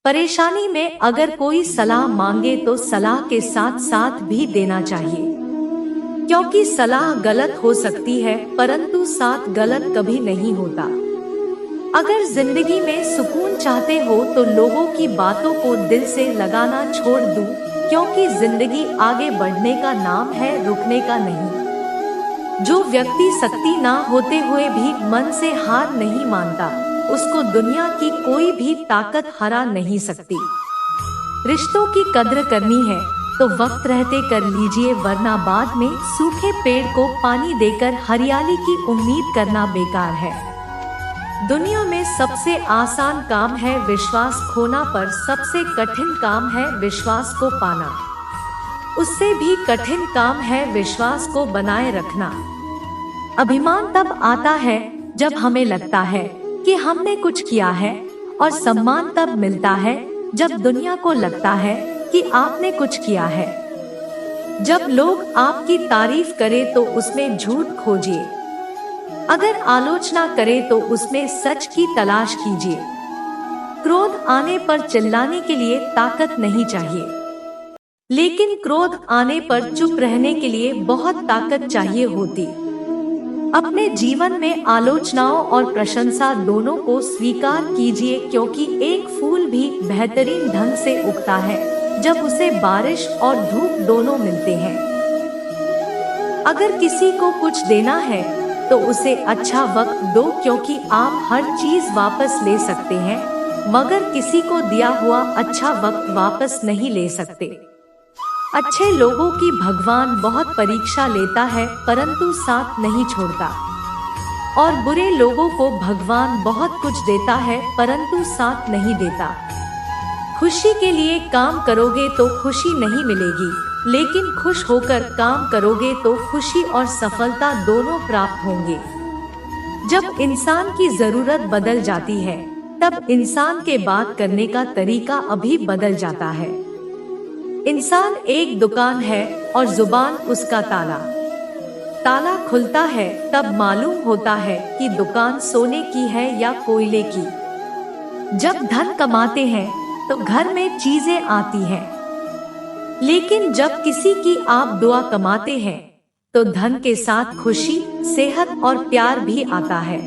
परेशानी में अगर कोई सलाह मांगे तो सलाह के साथ साथ भी देना चाहिए, क्योंकि सलाह गलत हो सकती है परंतु साथ गलत कभी नहीं होता। अगर जिंदगी में सुकून चाहते हो तो लोगों की बातों को दिल से लगाना छोड़ दो, क्योंकि जिंदगी आगे बढ़ने का नाम है, रुकने का नहीं। जो व्यक्ति शक्ति ना होते हुए भी मन से हार नहीं मानता, उसको दुनिया की कोई भी ताकत हरा नहीं सकती। रिश्तों की कद्र करनी है तो वक्त रहते कर लीजिए, वरना बाद में सूखे पेड़ को पानी देकर हरियाली की उम्मीद करना बेकार है। दुनिया में सबसे आसान काम है विश्वास खोना, पर सबसे कठिन काम है विश्वास को पाना। उससे भी कठिन काम है विश्वास को बनाए रखना। अभिमान तब आता है जब हमें लगता है कि हमने कुछ किया है, और सम्मान तब मिलता है जब दुनिया को लगता है कि आपने कुछ किया है। जब लोग आपकी तारीफ करें तो उसमें झूठ खोजिए, अगर आलोचना करे तो उसमें सच की तलाश कीजिए। क्रोध आने पर चिल्लाने के लिए ताकत नहीं चाहिए, लेकिन क्रोध आने पर चुप रहने के लिए बहुत ताकत चाहिए होती। अपने जीवन में आलोचनाओं और प्रशंसा दोनों को स्वीकार कीजिए, क्योंकि एक फूल भी बेहतरीन ढंग से उगता है जब उसे बारिश और धूप दोनों मिलते हैं। अगर किसी को कुछ देना है तो उसे अच्छा वक्त दो, क्योंकि आप हर चीज वापस ले सकते हैं, मगर किसी को दिया हुआ अच्छा वक्त वापस नहीं ले सकते। अच्छे लोगों की भगवान बहुत परीक्षा लेता है परंतु साथ नहीं छोड़ता, और बुरे लोगों को भगवान बहुत कुछ देता है परंतु साथ नहीं देता। खुशी के लिए काम करोगे तो खुशी नहीं मिलेगी, लेकिन खुश होकर काम करोगे तो खुशी और सफलता दोनों प्राप्त होंगे। जब इंसान की जरूरत बदल जाती है तब इंसान के बात करने का तरीका अभी बदल जाता है। इंसान एक दुकान है और जुबान उसका ताला। ताला खुलता है तब मालूम होता है कि दुकान सोने की है या कोयले की। जब धन कमाते हैं तो घर में चीजें आती हैं, लेकिन जब किसी की आप दुआ कमाते हैं तो धन के साथ खुशी, सेहत और प्यार भी आता है।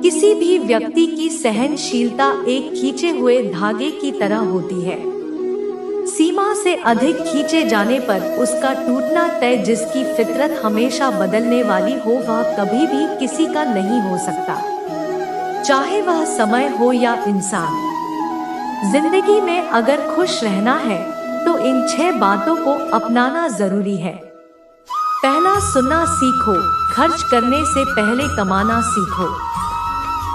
किसी भी व्यक्ति की सहनशीलता एक खींचे हुए धागे की तरह होती है। सीमा से अधिक खींचे जाने पर उसका टूटना तय। जिसकी फितरत हमेशा बदलने वाली हो वह कभी भी किसी का नहीं हो सकता, चाहे वह समय हो या इंसान। जिंदगी में अगर खुश रहना है तो इन 6 बातों को अपनाना जरूरी है। पहला, सुनना सीखो। खर्च करने से पहले कमाना सीखो।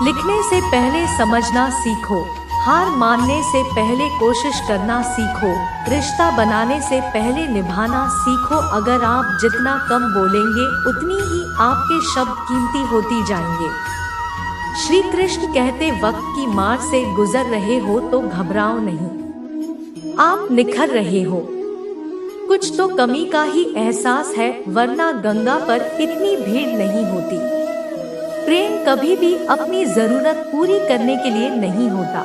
लिखने से पहले समझना सीखो। हार मानने से पहले कोशिश करना सीखो। रिश्ता बनाने से पहले निभाना सीखो। अगर आप जितना कम बोलेंगे उतनी ही आपके शब्द कीमती होती जाएंगे। श्री कृष्ण कहते, वक्त की मार से गुजर रहे हो तो घबराओ नहीं, आप निखर रहे हो। कुछ तो कमी का ही एहसास है, वरना गंगा पर इतनी भीड़ नहीं होती। प्रेम कभी भी अपनी जरूरत पूरी करने के लिए नहीं होता।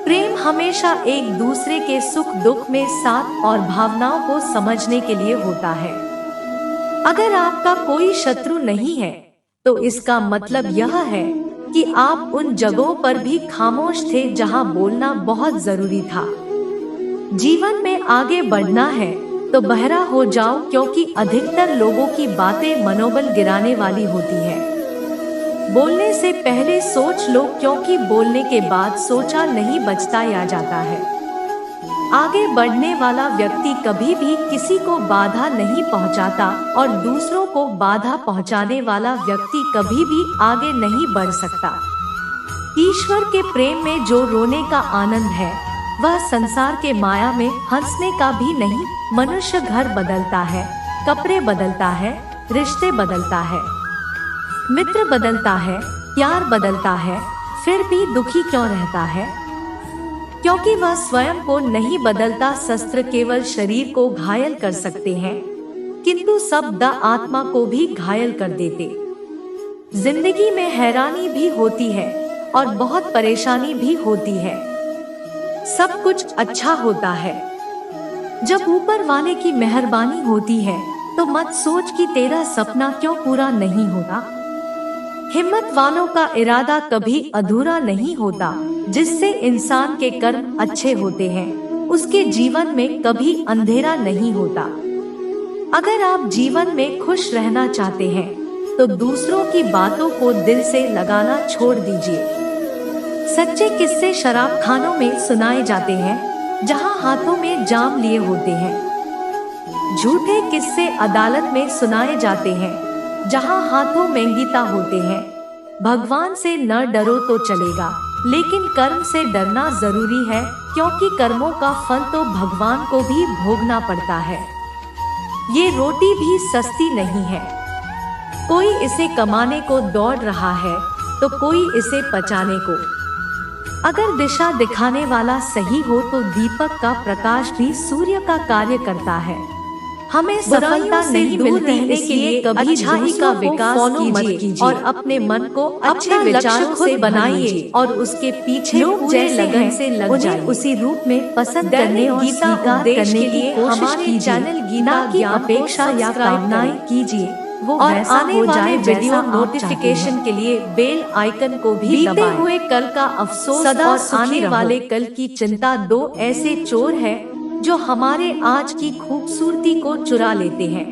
प्रेम हमेशा एक दूसरे के सुख दुख में साथ और भावनाओं को समझने के लिए होता है। अगर आपका कोई शत्रु नहीं है तो इसका मतलब यह है कि आप उन जगहों पर भी खामोश थे जहां बोलना बहुत जरूरी था। जीवन में आगे बढ़ना है तो बहरा हो जाओ, क्योंकि अधिकतर लोगों की बातें मनोबल गिराने वाली होती है। बोलने से पहले सोच लो, क्योंकि बोलने के बाद सोचा नहीं बचता या जाता है। आगे बढ़ने वाला व्यक्ति कभी भी किसी को बाधा नहीं पहुंचाता, और दूसरों को बाधा पहुंचाने वाला व्यक्ति कभी भी आगे नहीं बढ़ सकता। ईश्वर के प्रेम में जो रोने का आनंद है वह संसार के माया में हंसने का भी नहीं। मनुष्य घर बदलता है, कपड़े बदलता है, रिश्ते बदलता है, मित्र बदलता है, प्यार बदलता है, फिर भी दुखी क्यों रहता है? क्योंकि वह स्वयं को नहीं बदलता। शस्त्र केवल शरीर को घायल कर सकते हैं, किंतु शब्द आत्मा को भी घायल कर देते। जिंदगी में हैरानी भी होती है और बहुत परेशानी भी होती है। सब कुछ अच्छा होता है। जब ऊपर वाले की मेहरबानी होती है तो मत सोच कि तेरा सपना क्यों पूरा नहीं होता। हिम्मत वालों का इरादा कभी अधूरा नहीं होता। जिससे इंसान के कर्म अच्छे होते हैं उसके जीवन में कभी अंधेरा नहीं होता। अगर आप जीवन में खुश रहना चाहते हैं तो दूसरों की बातों को दिल से लगाना छोड़ दीजिए। सच्चे किस्से शराब खानों में सुनाए जाते हैं जहां हाथों में जाम लिए होते हैं। झूठे किस्से अदालत में सुनाए जाते हैं जहां हाथों में गीता होते हैं। भगवान से न डरो तो चलेगा लेकिन कर्म से डरना जरूरी है, क्योंकि कर्मों का फल तो भगवान को भी भोगना पड़ता है। ये रोटी भी सस्ती नहीं है। कोई इसे कमाने को दौड़ रहा है तो कोई इसे पचाने को। अगर दिशा दिखाने वाला सही हो तो दीपक का प्रकाश भी सूर्य का कार्य करता है। हमें सफलता नहीं मिलती, इसलिए कभी अच्छाई का विकास कीजिए और अपने मन को अच्छे विचारों से बनाइए और उसके पीछे पूरे लगन से लग जाइए। उसी रूप में पसंद करने और स्वीकार करने के लिए हमारे चैनल गीता की अपेक्षा या कामनाएं कीजिए वो और आने वाले वीडियो नोटिफिकेशन के लिए बेल आइकन को भी दबाएं। बीते हुए कल का अफसोस सदा और आने वाले कल की चिंता दो ऐसे चोर हैं जो हमारे आज की खूबसूरती को चुरा लेते हैं।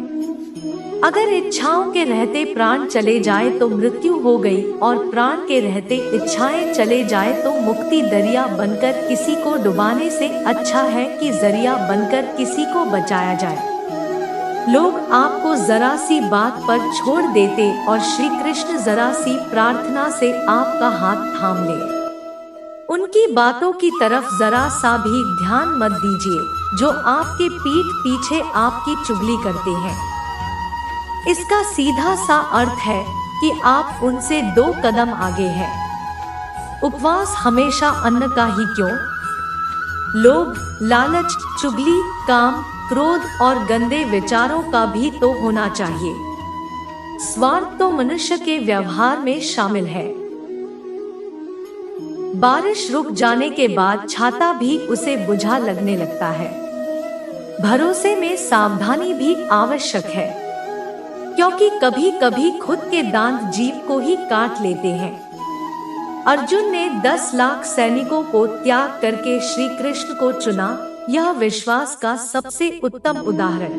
अगर इच्छाओं के रहते प्राण चले जाए तो मृत्यु हो गई, और प्राण के रहते इच्छाएं चले जाए तो मुक्ति। दरिया बनकर किसी को डुबाने से अच्छा है कि जरिया बनकर किसी को बचाया जाए। लोग आपको जरा सी बात पर छोड़ देते और श्री कृष्ण जरा सी प्रार्थना से आपका हाथ थाम ले। उनकी बातों की तरफ जरा सा भी ध्यान मत दीजिए जो आपके पीठ पीछे आपकी चुगली करते हैं। इसका सीधा सा अर्थ है कि आप उनसे 2 कदम आगे हैं। उपवास हमेशा अन्न का ही क्यों? लोभ, लालच, चुगली, काम, क्रोध और गंदे विचारों का भी तो होना चाहिए। स्वार्थ तो मनुष्य के व्यवहार में शामिल है। बारिश रुक जाने के बाद छाता भी उसे बुझा लगने लगता है। भरोसे में सावधानी भी आवश्यक है, क्योंकि कभी कभी खुद के दांत जीभ को ही काट लेते हैं। अर्जुन ने 10 लाख सैनिकों को त्याग करके श्री कृष्ण को चुना, यह विश्वास का सबसे उत्तम उदाहरण।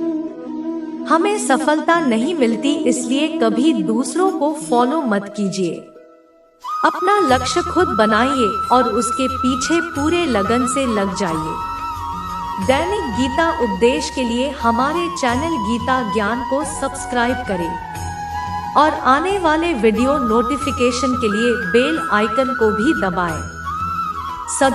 हमें सफलता नहीं मिलती, इसलिए कभी दूसरों को फॉलो मत कीजिए। अपना लक्ष्य खुद बनाइए और उसके पीछे पूरे लगन से लग जाइए। दैनिक गीता उपदेश के लिए हमारे चैनल गीता ज्ञान को सब्सक्राइब करें और आने वाले वीडियो नोटिफिकेशन के लिए बेल आइकन को भी दबाएं। सदा